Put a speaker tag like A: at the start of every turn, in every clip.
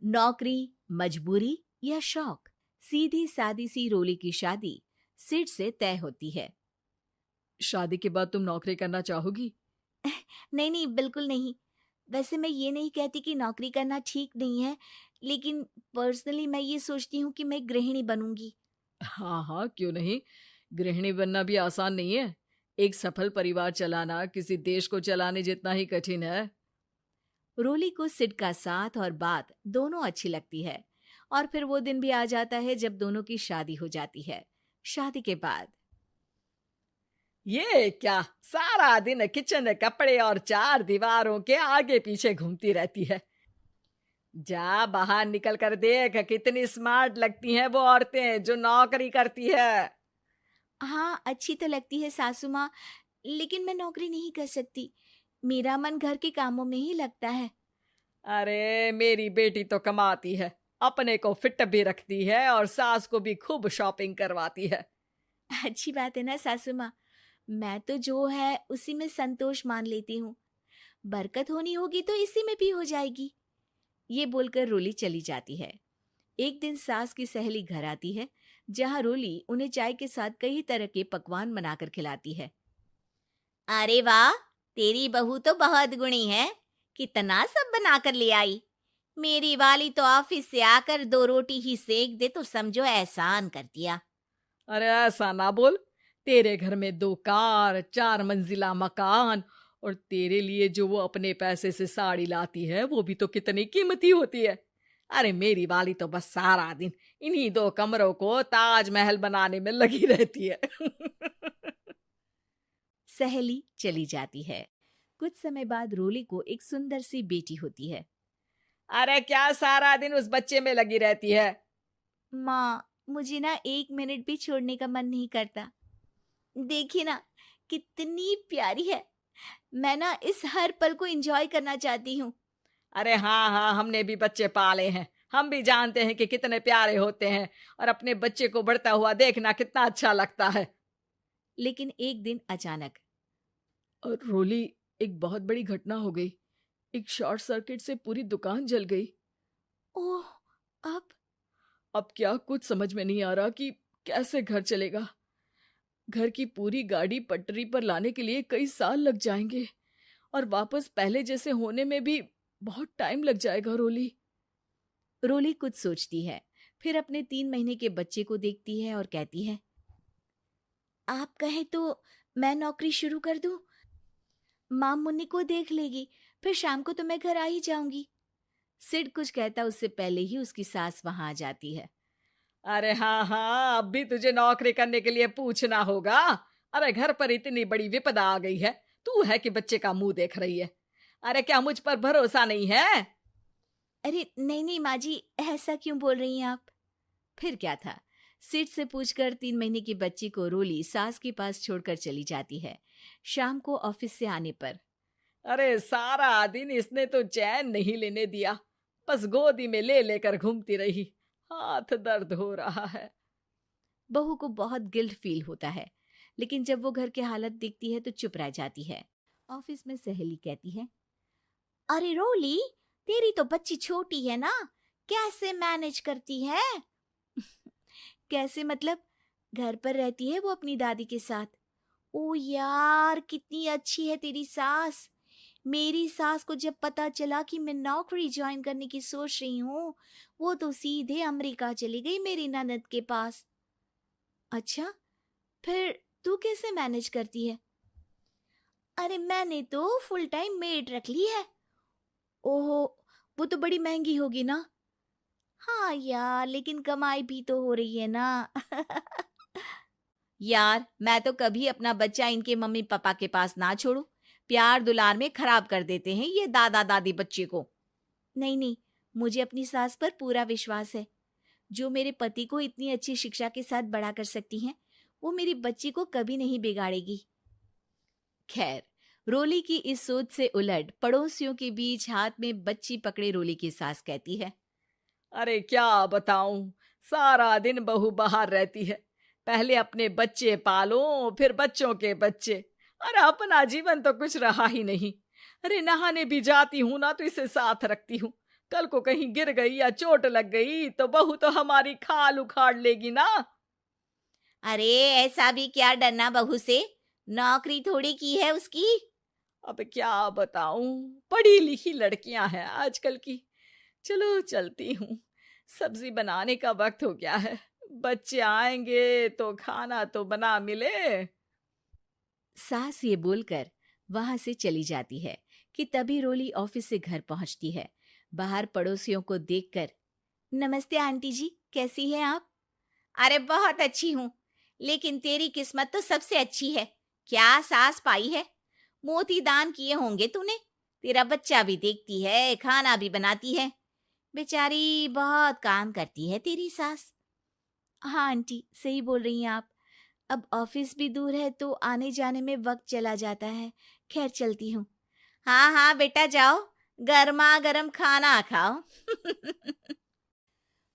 A: नौकरी, मजबूरी या शौक? सीधी सादी सी रोली की शादी सिड से तय होती है।
B: शादी के बाद तुम नौकरी करना चाहोगी?
A: नहीं नहीं, बिल्कुल नहीं। वैसे मैं ये नहीं कहती कि नौकरी करना ठीक नहीं है, लेकिन पर्सनली मैं ये सोचती हूँ कि मैं गृहिणी बनूंगी।
B: हाँ हाँ, क्यों नहीं। गृहिणी बनना भी आसान नहीं है। एक सफल परिवार चलाना किसी देश को चलाने जितना ही कठिन है।
A: रोली को सिड का साथ और बात दोनों अच्छी लगती है, और फिर वो दिन भी आ जाता है जब दोनों की शादी हो जाती है। शादी के बाद
B: ये क्या, सारा दिन किचन में कपड़े और चार दीवारों के आगे पीछे घूमती रहती है। जा बाहर निकल कर देख, कितनी स्मार्ट लगती हैं वो औरतें जो नौकरी करती है।
A: हाँ, अच्छी तो लगती है सासू माँ, लेकिन मैं नौकरी नहीं कर सकती। मेरा मन घर के कामों में ही लगता है।
B: अरे मेरी बेटी तो कमाती है, अपने को फिट भी रखती है और सास को भी खूब शॉपिंग करवाती है।
A: अच्छी बात है ना सासू माँ। मैं तो जो है उसी में संतोष मान लेती हूँ। बरकत होनी होगी तो इसी में भी हो जाएगी। ये बोलकर रोली चली जाती है। एक दिन सास की सहेली घर आती है, जहाँ रोली उन्हें चाय के साथ कई तरह के पकवान बनाकर खिलाती है। अरे वाह, तेरी बहू तो बहुत गुणी है। कितना सब बनाकर ले आई। मेरी वाली तो ऑफिस से आकर 2 रोटी ही सेक दे तो समझो एहसान कर दिया।
B: अरे ऐसा ना बोल। तेरे घर में 2 कार, 4 मंजिला मकान, और तेरे लिए जो वो अपने पैसे से साड़ी लाती है वो भी तो कितनी कीमती होती है। अरे मेरी वाली तो बस सारा दिन इन्हीं 2 कमरों को ताजमहल बनाने में लगी रहती है।
A: सहेली चली जाती है। कुछ समय बाद रोली को एक सुंदर सी बेटी होती है।
B: अरे क्या सारा दिन उस बच्चे में लगी रहती है।
A: माँ, मुझे ना 1 मिनट भी छोड़ने का मन नहीं करता। देखिए ना, कितनी प्यारी है। मैं ना इस हर पल को एंजॉय करना चाहती हूँ।
B: अरे हाँ हाँ, हमने भी बच्चे पाले हैं। हम भी जानते हैं कि कितने प्यारे होते हैं, और अपने बच्चे को बढ़ता हुआ देखना कितना अच्छा लगता है।
A: लेकिन एक दिन अचानक
B: और रोली, एक बहुत बड़ी घटना हो गई। एक शॉर्ट सर्किट से पूरी दुकान जल गई।
A: ओह, अब
B: अब क्या कुछ समझ में नहीं आ रहा कि कैसे घर चलेगा। घर की पूरी गाड़ी पटरी पर लाने के लिए कई साल लग जाएंगे, और वापस पहले जैसे होने में भी बहुत टाइम लग जाएगा। रोली,
A: रोली कुछ सोचती है, फिर अपने 3 महीने के बच्चे को देखती है और कहती है, आप कहे तो मैं नौकरी शुरू कर दूं? माँ मुन्नी को देख लेगी, फिर शाम को तो मैं घर आ ही जाऊंगी। सिड कुछ कहता उससे पहले ही उसकी सास वहां आ जाती है।
B: अरे हाँ हाँ, अब भी तुझे नौकरी करने के लिए पूछना होगा। अरे घर पर इतनी बड़ी विपदा आ गई है, तू है कि बच्चे का मुंह देख रही है। अरे क्या मुझ पर भरोसा नहीं है?
A: अरे नहीं नहीं माँ जी, ऐसा क्यों बोल रही हैं आप? फिर क्या था, सिड से पूछकर 3 महीने की बच्ची को रोली सास के पास छोड़कर चली जाती है। शाम को ऑफिस से आने पर
B: अरे सारा दिन इसने तो चैन नहीं लेने दिया, बस गोदी में ले लेकर घूमती रही। हाथ दर्द हो रहा है।
A: बहू को बहुत गिल्ट फील होता है, लेकिन जब वो घर की हालत देखती है तो चुप रह जाती है। ऑफिस में सहेली कहती है, अरे रोली, तेरी तो बच्ची छोटी है ना, कैसे मैनेज करती है? कैसे मतलब? घर पर रहती है वो अपनी दादी के साथ। ओ यार, कितनी अच्छी है तेरी सास। मेरी सास को जब पता चला कि मैं नौकरी ज्वाइन करने की सोच रही हूँ, वो तो सीधे अमेरिका चली गई मेरी ननद के पास। अच्छा, फिर तू कैसे मैनेज करती है? अरे मैंने तो फुल टाइम मेड रख ली है। ओहो, वो तो बड़ी महंगी होगी ना? हाँ यार, लेकिन कमाई भी तो हो रही है ना। यार, मैं तो कभी अपना बच्चा इनके मम्मी पापा के पास ना छोड़ू। प्यार दुलार में खराब कर देते हैं ये दादा दादी बच्चे को। नहीं नहीं, मुझे अपनी सास पर पूरा विश्वास है। जो मेरे पति को इतनी अच्छी शिक्षा के साथ बड़ा कर सकती हैं, वो मेरी बच्ची को कभी नहीं बिगाड़ेगी। खैर, रोली की इस सोच से उलट पड़ोसियों के बीच हाथ में बच्ची पकड़े रोली की सास कहती है,
B: अरे क्या बताऊं, सारा दिन बहू बाहर रहती है। पहले अपने बच्चे पालो, फिर बच्चों के बच्चे। अरे अपना जीवन तो कुछ रहा ही नहीं। अरे नहाने भी जाती हूं ना तो इसे साथ रखती हूँ, कल को कहीं गिर गई या चोट लग गई तो बहू तो हमारी खाल उखाड़ लेगी ना।
A: अरे ऐसा भी क्या डरना बहू से, नौकरी थोड़ी की है उसकी।
B: अब क्या बताऊं, पढ़ी लिखी लड़कियां हैं आजकल की। चलो चलती हूँ, सब्जी बनाने का वक्त हो गया है। बच्चे आएंगे तो खाना तो बना मिले।
A: सास ये बोलकर वहां से चली जाती है कि तभी रोली ऑफिस से घर पहुंचती है। बाहर पड़ोसियों को देखकर, नमस्ते आंटी जी, कैसी हैं आप? अरे बहुत अच्छी हूँ, लेकिन तेरी किस्मत तो सबसे अच्छी है। क्या सास पाई है, मोती दान किए होंगे तूने। तेरा बच्चा भी देखती है, खाना भी बनाती है। बेचारी बहुत काम करती है तेरी सास। हाँ आंटी, सही बोल रही हैं आप। अब ऑफिस भी दूर है तो आने जाने में वक्त चला जाता है। खैर चलती हूँ। हाँ हाँ बेटा जाओ, गर्मा गर्म खाना खाओ।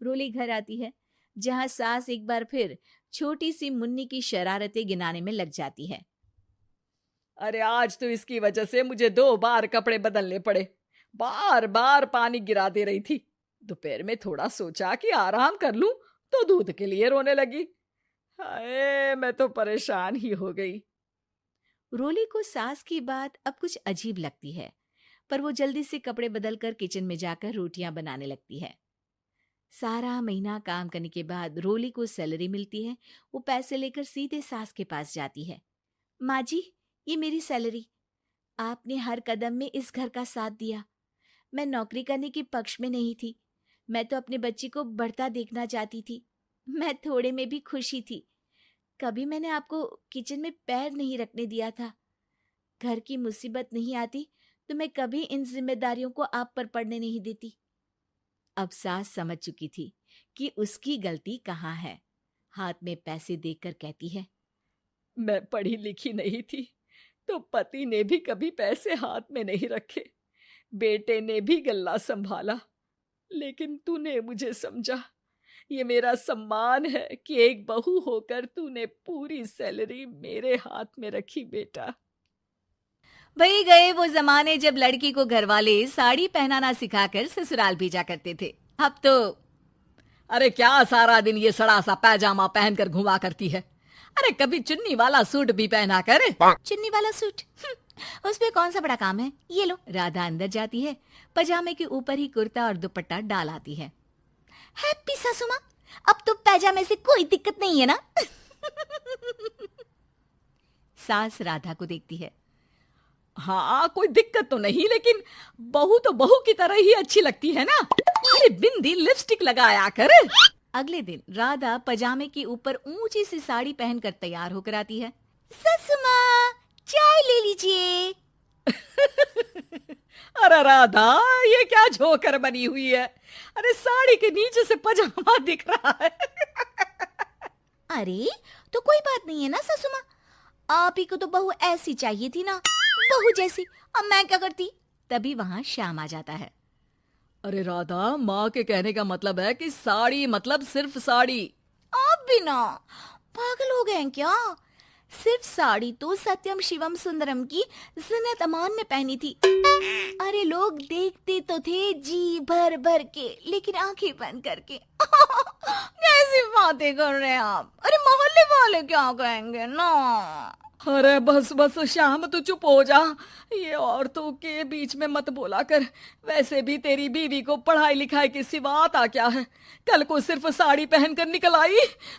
A: रोली घर आती है, जहां सास एक बार फिर छोटी सी मुन्नी की शरारतें गिनाने में लग जाती है।
B: अरे आज तो इसकी वजह से मुझे 2 बार कपड़े बदलने पड़े। बार बार पानी गिरा दे रही थी। दोपहर में थोड़ा सोचा कि आराम कर लूं तो दूध के लिए रोने लगी। हाय, मैं तो परेशान ही हो गई।
A: रोली को सास की बात अब कुछ अजीब लगती है, पर वो जल्दी से कपड़े बदलकर किचन में जाकर रोटियां बनाने लगती है। सारा महीना काम करने के बाद रोली को सैलरी मिलती है। वो पैसे लेकर सीधे सास के पास जाती है। माँ जी, ये मेरी सैलरी। आपने हर कदम में इस घर का साथ दिया। मैं नौकरी करने के पक्ष में नहीं थी। मैं तो अपने बच्चे को बढ़ता देखना चाहती थी। मैं थोड़े में भी खुशी थी। कभी मैंने आपको किचन में पैर नहीं रखने दिया था। घर की मुसीबत नहीं आती तो मैं कभी इन जिम्मेदारियों को आप पर पड़ने नहीं देती। अब सास समझ चुकी थी कि उसकी गलती कहाँ है। हाथ में पैसे देखकर कहती है,
B: मैं पढ़ी लिखी नहीं थी तो पति ने भी कभी पैसे हाथ में नहीं रखे। बेटे ने भी गल्ला संभाला, लेकिन तूने मुझे समझा। ये मेरा सम्मान है कि एक बहू होकर तूने पूरी सैलरी मेरे हाथ में रखी बेटा।
A: वही गए वो जमाने जब लड़की को घरवाले साड़ी पहनाना सिखाकर ससुराल भेजा करते थे। अब तो
B: अरे क्या सारा दिन ये सड़ा सा पैजामा पहनकर घुमा करती है। अरे कभी चुन्नी वाला सूट भी पहना कर।
A: चुन्नी वाला सूट, उसमें कौन सा बड़ा काम है। ये लो। राधा अंदर जाती है, पजामे के ऊपर ही कुर्ता और दुपट्टा डाल आती है। हैप्पी सासू माँ, अब तो पैजामे से कोई दिक्कत नहीं है ना। सास राधा को देखती है।
B: हाँ, कोई दिक्कत तो नहीं, लेकिन बहू तो बहू की तरह ही अच्छी लगती है ना। अरे बिंदी लिपस्टिक लगाया कर।
A: अगले दिन राधा पजामे के ऊपर ऊंची सी साड़ी पहनकर तैयार होकर आती है। ससु माँ, चाय ले लीजिए।
B: अरे राधा, ये क्या झोकर बनी हुई है। अरे साड़ी के नीचे से पजामा दिख रहा है।
A: अरे तो कोई बात नहीं है ना ससु माँ, आप ही को तो बहू ऐसी चाहिए थी ना, बहू जैसी। अब मैं क्या करती। तभी वहां श्याम आ जाता है।
B: अरे राधा, माँ के कहने का मतलब है कि साड़ी मतलब सिर्फ साड़ी।
A: आप भी ना पागल हो गए हैं क्या। सिर्फ साड़ी तो सत्यम शिवम सुंदरम की जिन्नत अमान ने पहनी थी। अरे लोग देखते तो थे जी भर भर के, लेकिन आंखें बंद करके। कैसी बातें कर रहे हैं आप। अरे मोहल्ले वाले क्या कहेंगे ना।
B: अरे बस बस श्याम, तू चुप हो जा। ये औरतों के बीच में मत बोला कर। वैसे भी तेरी बीवी को पढ़ाई लिखाई की सिवा आता क्या है। कल को सिर्फ साड़ी पहनकर निकल आई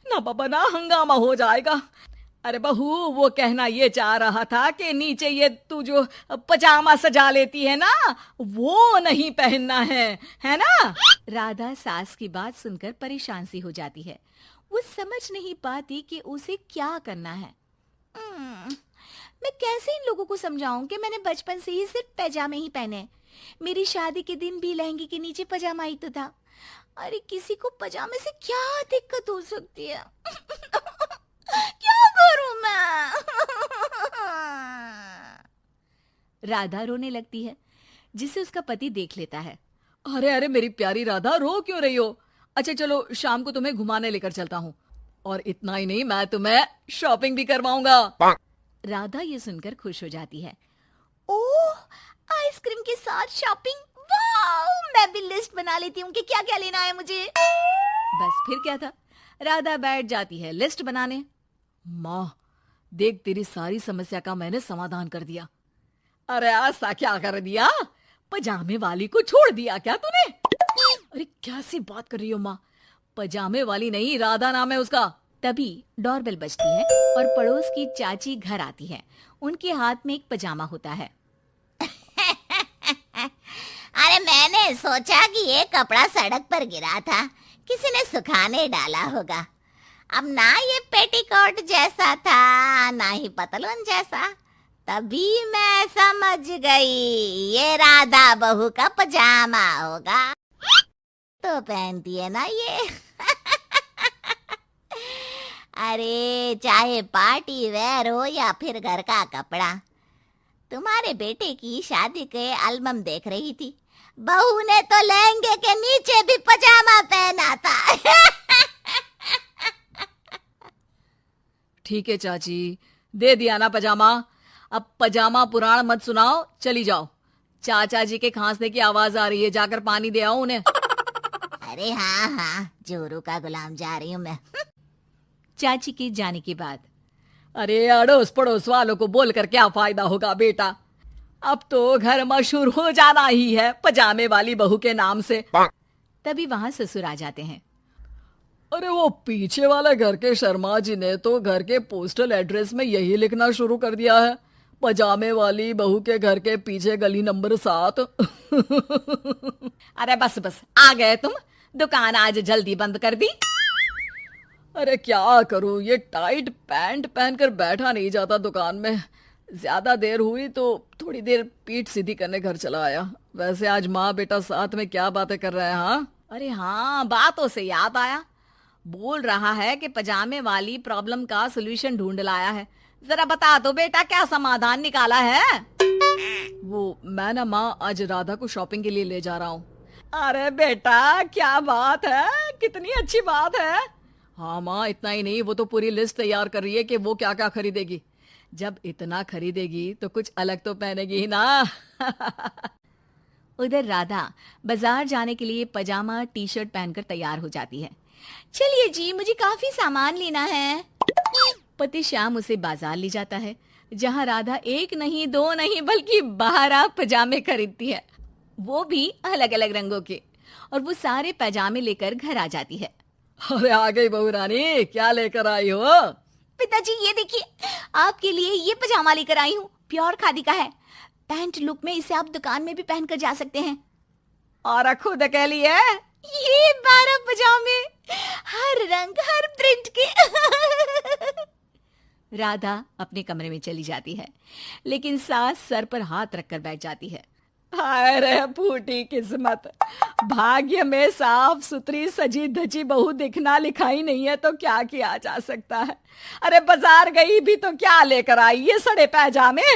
B: ना बाबा ना, हंगामा हो जाएगा। अरे बहू, वो कहना ये चाह रहा था कि नीचे ये तू जो पजामा सजा लेती है ना, वो नहीं पहनना है ना।
A: राधा सास की बात सुनकर परेशान सी हो जाती है। वो समझ नहीं पाती कि उसे क्या करना है। मैं कैसे इन लोगों को समझाऊं कि मैंने बचपन से ही सिर्फ पैजामे ही पहने। मेरी शादी के दिन भी लहंगे के नीचे पजामा ही तो था। अरे किसी को पजामे से क्या दिक्कत हो सकती है। क्या करूं मैं। राधा रोने लगती है, जिसे उसका पति देख लेता है।
B: अरे अरे मेरी प्यारी राधा, रो क्यों रही हो। अच्छा चलो, शाम को तुम्हें घुमाने लेकर चलता हूँ। और इतना ही नहीं, मैं तुम्हें शॉपिंग भी करवाऊंगा।
A: राधा ये सुनकर खुश हो जाती है। ओह, आइसक्रीम के साथ शॉपिंग, वाह मैं भी लिस्ट बना लेती हूँ कि क्या क्या लेना है मुझे। बस फिर क्या था, राधा बैठ जाती है लिस्ट बनाने।
B: माँ, देख तेरी सारी समस्या का मैंने समाधान कर दिया। अरे ऐसा क्या कर दिया? पजामे वाली को छोड़ दिया क्या तूने? अरे कैसी बात कर रही हो माँ? पजामे वाली नहीं, राधा नाम है उसका।
A: तभी डोरबेल बजती है और पड़ोस की चाची घर आती है। उनके हाथ में एक पजामा होता है।
C: अरे मैंने सोचा कि ये कपड़ा सड़क पर गिरा था, किसी ने सुखाने डाला होगा। अब ना ये पेटीकोट जैसा था, ना ही पतलून जैसा। तभी मैं समझ गई ये राधा बहू का पजामा होगा। तो पहनती है ना ये। अरे चाहे पार्टी वेयर हो या फिर घर का कपड़ा, तुम्हारे बेटे की शादी के एल्बम देख रही थी, बहू ने तो लहंगे के नीचे भी पजामा पहना था।
B: ठीक है चाची, दे दिया ना पजामा। अब पजामा पुराण मत सुनाओ, चली जाओ। चाचा जी के खांसने की आवाज आ रही है, जाकर पानी दे आओ उन्हें।
C: अरे हाँ हाँ, जोरू का गुलाम जा रही हूँ मैं।
A: चाची के जाने के बाद
B: अरे अड़ोस पड़ोस वालों को बोलकर क्या फायदा होगा बेटा? अब तो घर मशहूर हो जाना ही है पजामे वाली बहू के नाम से।
A: तभी वहां ससुर आ जाते हैं।
B: अरे वो पीछे वाले घर के शर्मा जी ने तो घर के पोस्टल एड्रेस में यही लिखना शुरू कर दिया है, पजामे वाली बहू के घर के पीछे गली नंबर 7।
A: अरे बस बस, आ गए तुम। दुकान आज जल्दी बंद कर दी।
B: अरे क्या करूं, ये टाइट पैंट पहनकर बैठा नहीं जाता दुकान में। ज्यादा देर हुई तो थोड़ी देर पीठ सीधी करने घर चला आया। वैसे आज माँ बेटा साथ में क्या बातें कर रहे हैं? हाँ,
A: अरे हाँ, बातों से याद आया। बोल रहा है कि पजामे वाली प्रॉब्लम का सलूशन ढूंढ लाया है। जरा बता दो बेटा, क्या समाधान निकाला है?
B: वो मैं ना माँ आज राधा को शॉपिंग के लिए ले जा रहा हूँ। अरे बेटा क्या बात है, कितनी अच्छी बात है। हाँ माँ, इतना ही नहीं, वो तो पूरी लिस्ट तैयार कर रही है कि वो क्या क्या खरीदेगी। जब इतना खरीदेगी तो कुछ अलग तो पहनेगी ही ना।
A: उधर राधा बाजार जाने के लिए पजामा टी शर्ट पहनकर तैयार हो जाती है। चलिए जी, मुझे काफी सामान लेना है। पति श्याम उसे बाजार ले जाता है, जहां राधा एक नहीं दो नहीं बल्कि 12 पजामे खरीदती है, वो भी अलग अलग रंगों के। और वो सारे पजामे लेकर घर आ जाती है।
B: अरे आ गई बहू रानी, क्या लेकर आई हो?
A: पिताजी ये देखिए, आपके लिए ये पजामा लेकर आई हूँ, प्योर खादी का है। पैंट लुक में इसे आप दुकान में भी पहनकर जा सकते हैं।
B: और खुद के लिए
A: ये 12 पजामे, हर रंग हर प्रिंट के। राधा अपने कमरे में चली जाती है, लेकिन सास सर पर हाथ रखकर बैठ जाती है।
B: हाय रे फूटी किस्मत, भाग्य में साफ सुथरी सजी धजी बहू दिखना लिखाई नहीं है तो क्या किया जा सकता है। अरे बाजार गई भी तो क्या लेकर आई, ये सड़े पैजामे।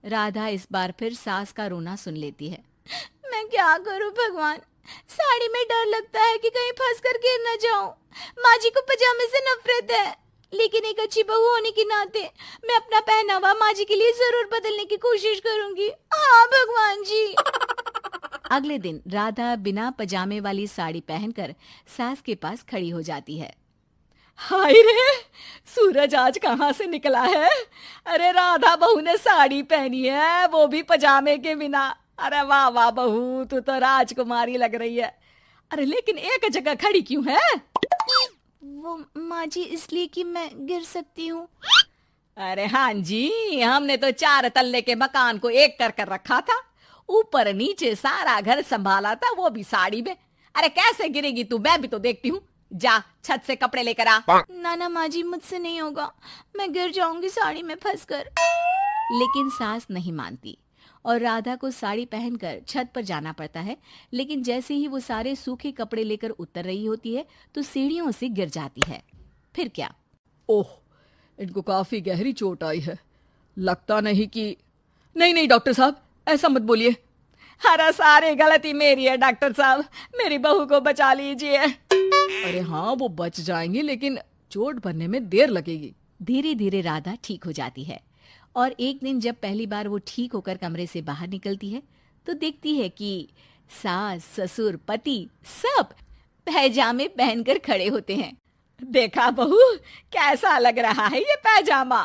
A: राधा इस बार फिर सास का रोना सुन लेती है। मैं क्या करूं भगवान, साड़ी में डर लगता है कि कहीं फंस कर गिर न जाऊं। माँ जी को पजामे से नफरत है, लेकिन एक अच्छी बहू होने के नाते मैं अपना पहनावा माँ जी के लिए जरूर बदलने की कोशिश करूंगी। हाँ भगवान जी। अगले दिन राधा बिना पजामे वाली साड़ी पहनकर सास के पास खड़ी हो जाती है।
B: हाय रे, सूरज आज कहाँ से निकला है? अरे राधा बहू ने साड़ी पहनी है, वो भी पजामे के बिना। अरे वाह वाह बहू, तू तो राजकुमारी लग रही है। अरे लेकिन एक जगह खड़ी क्यों है?
A: वो माँ जी, इसलिए कि मैं गिर सकती हूँ।
B: अरे हाँ जी, हमने तो 4 तल्ले के मकान को एक कर रखा था, ऊपर नीचे सारा घर संभाला था, वो भी साड़ी में। अरे कैसे गिरेगी तू, मैं भी तो देखती हूँ। जा छत से कपड़े लेकर आ।
A: ना माँ जी, मुझसे नहीं होगा, मैं गिर जाऊंगी साड़ी में फंसकर। लेकिन सास नहीं मानती और राधा को साड़ी पहनकर छत पर जाना पड़ता है। लेकिन जैसे ही वो सारे सूखे कपड़े लेकर उतर रही होती है तो सीढ़ियों से गिर जाती है। फिर क्या?
B: ओह, इनको काफी गहरी चोट आई है। लगता नहीं कि नहीं नहीं डॉक्टर साहब, ऐसा मत बोलिए। अरे सारी गलती मेरी है डॉक्टर साहब, मेरी बहू को बचा लीजिए। अरे हाँ, वो बच जाएंगी, लेकिन चोट भरने में देर लगेगी।
A: धीरे धीरे राधा ठीक हो जाती है और एक दिन जब पहली बार वो ठीक होकर कमरे से बाहर निकलती है तो देखती है कि सास, ससुर, पति सब पैजामे पहनकर खड़े होते हैं।
B: देखा बहू, कैसा लग रहा है ये पैजामा?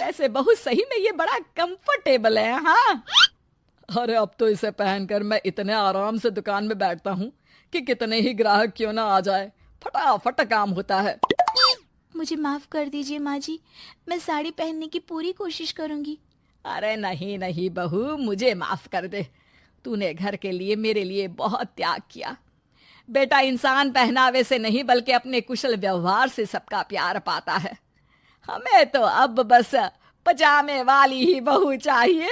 B: वैसे बहू सही में ये बड़ा कंफर्टेबल है। हाँ, अरे अब तो इसे पहनकर मैं इतने आराम से दुकान में बैठता हूँ कि कितने ही ग्राहक क्यों ना आ जाए, फटाफट काम होता है।
A: मुझे माफ कर दीजिए माँ जी, मैं साड़ी पहनने की पूरी कोशिश करूंगी।
B: अरे नहीं नहीं बहू, मुझे माफ कर दे। तूने घर के लिए मेरे लिए बहुत त्याग किया। बेटा इंसान पहनावे से नहीं बल्कि अपने कुशल व्यवहार से सबका प्यार पाता है। हमें तो अब बस पजामे वाली ही बहू चाहिए।